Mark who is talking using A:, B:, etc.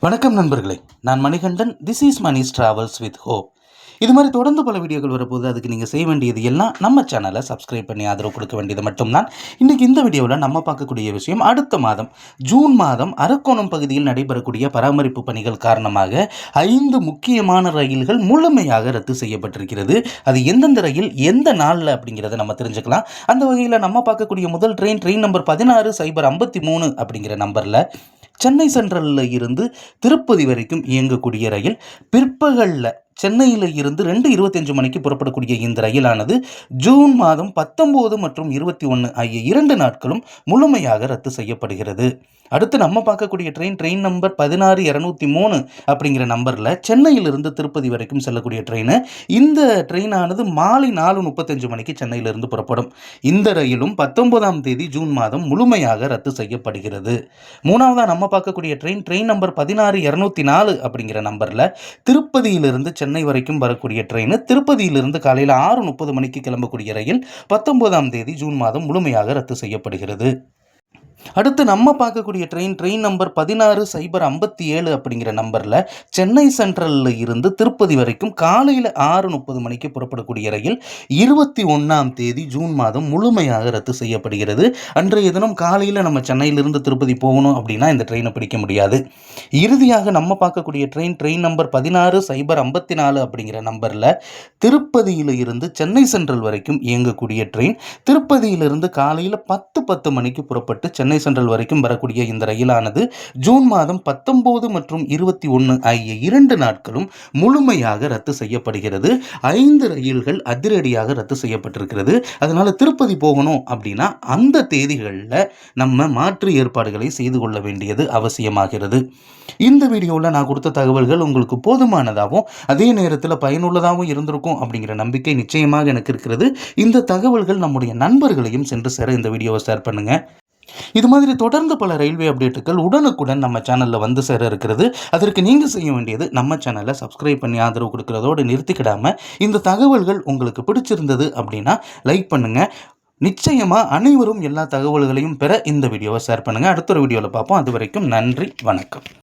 A: வணக்கம் நண்பர்களே, நான் Manikandan. This is Mani's travels with hope. இது மாதிரி தொடர்ந்து பல வீடியோக்கள் வரப்போது. அதுக்கு நீங்கள் செய்ய வேண்டியது எல்லாம் நம்ம சேனலை சப்ஸ்கிரைப் பண்ணி ஆதரவு கொடுக்க வேண்டியது மட்டும்தான். இன்றைக்கி இந்த வீடியோவில் நம்ம பார்க்கக்கூடிய விஷயம், அடுத்த மாதம் ஜூன் மாதம் அரக்கோணம் பகுதியில் நடைபெறக்கூடிய பராமரிப்பு பணிகள் காரணமாக 5 முக்கியமான ரயில்கள் முழுமையாக ரத்து செய்யப்பட்டிருக்கிறது. அது எந்தெந்த ரயில் எந்த நாளில் அப்படிங்கிறத நம்ம தெரிஞ்சுக்கலாம். அந்த வகையில் நம்ம பார்க்கக்கூடிய முதல் ட்ரெயின் நம்பர் 16-053 அப்படிங்கிற நம்பரில் சென்னை சென்ட்ரலில் இருந்து திருப்பதி வரைக்கும் இயங்கக்கூடிய ரயில். பிற்பகலில் சென்னையில் இருந்து 2:25 மணிக்கு புறப்படக்கூடிய இந்த ரயிலானது ஜூன் மாதம் 19 மற்றும் 21 ஆகிய 2 நாட்களும் முழுமையாக ரத்து செய்யப்படுகிறது. அடுத்து நம்ம பார்க்கக்கூடிய ட்ரெயின் நம்பர் 16-203 அப்படிங்கிற நம்பரில் சென்னையிலிருந்து திருப்பதி வரைக்கும் செல்லக்கூடிய ட்ரெயின். இந்த ட்ரெயினானது மாலை 4:35 மணிக்கு சென்னையிலிருந்து புறப்படும். இந்த ரயிலும் 19ஆம் தேதி ஜூன் மாதம் முழுமையாக ரத்து செய்யப்படுகிறது. மூணாவதாக நம்ம பார்க்கக்கூடிய ட்ரெயின் நம்பர் 16-204 அப்படிங்கிற நம்பரில் திருப்பதியிலிருந்து சென்னை வரைக்கும் வரக்கூடிய ட்ரெயின். திருப்பதியிலிருந்து காலையில் 6:30 மணிக்கு கிளம்பக்கூடிய ரயில் 19ஆம் தேதி ஜூன் மாதம் முழுமையாக ரத்து செய்யப்படுகிறது. அடுத்து நம்ம பார்க்கக்கூடிய ட்ரெயின் நம்பர் 16-057 அப்படிங்கிற நம்பரில் சென்னை சென்ட்ரலில் இருந்து திருப்பதி வரைக்கும் காலையில் 6:30 மணிக்கு புறப்படக்கூடிய ரயில் 21ஆம் தேதி ஜூன் மாதம் முழுமையாக ரத்து செய்யப்படுகிறது. அன்றைய தினம் காலையில் நம்ம சென்னையிலிருந்து திருப்பதி போகணும் அப்படின்னா இந்த ட்ரெயினை பிடிக்க முடியாது. இறுதியாக நம்ம பார்க்கக்கூடிய ட்ரெயின் நம்பர் 16-054 அப்படிங்கிற நம்பரில் திருப்பதியில் இருந்து சென்னை சென்ட்ரல் வரைக்கும் இயங்கக்கூடிய ட்ரெயின். திருப்பதியிலிருந்து காலையில் 10:10 மணிக்கு புறப்பட்டு சென்னை சென்ட்ரல் வரைக்கும் வரக்கூடிய இந்த ரயிலானது ஜூன் மாதம் 19 மற்றும் 21 ஆகிய 2 நாட்களும் முழுமையாக ரத்து செய்யப்படுகிறது. 5 ரயில்கள் அதிரடியாக ரத்து செய்யப்பட்டிருக்கிறது. அதனால திருப்பதி போகணும் அப்படின்னா அந்த தேதிகளில் நம்ம மாற்று ஏற்பாடுகளை செய்து கொள்ள வேண்டியது அவசியமாகிறது. இந்த வீடியோவில் நான் கொடுத்த தகவல்கள் உங்களுக்கு போதுமானதாகவும் அதே நேரத்தில் பயனுள்ளதாகவும் இருந்திருக்கும் அப்படிங்கிற நம்பிக்கை நிச்சயமாக எனக்கு இருக்கிறது. இந்த தகவல்கள் நம்முடைய நண்பர்களையும் சென்று சேர இந்த வீடியோவை ஷேர் பண்ணுங்க. இது மாதிரி தொடர்ந்து பல ரயில்வே அப்டேட்டுகள் உடனுக்குடன் நம்ம சேனலில் வந்து சேர இருக்கிறது. அதற்கு நீங்கள் செய்ய வேண்டியது நம்ம சேனலை சப்ஸ்கிரைப் பண்ணி ஆதரவு கொடுக்கறதோடு நிறுத்திக்கிடாமல் இந்த தகவல்கள் உங்களுக்கு பிடிச்சிருந்தது அப்படின்னா லைக் பண்ணுங்கள். நிச்சயமாக அனைவரும் எல்லா தகவல்களையும் பெற இந்த வீடியோவை ஷேர் பண்ணுங்கள். அடுத்த ஒரு வீடியோவில் பார்ப்போம். அது வரைக்கும் நன்றி, வணக்கம்.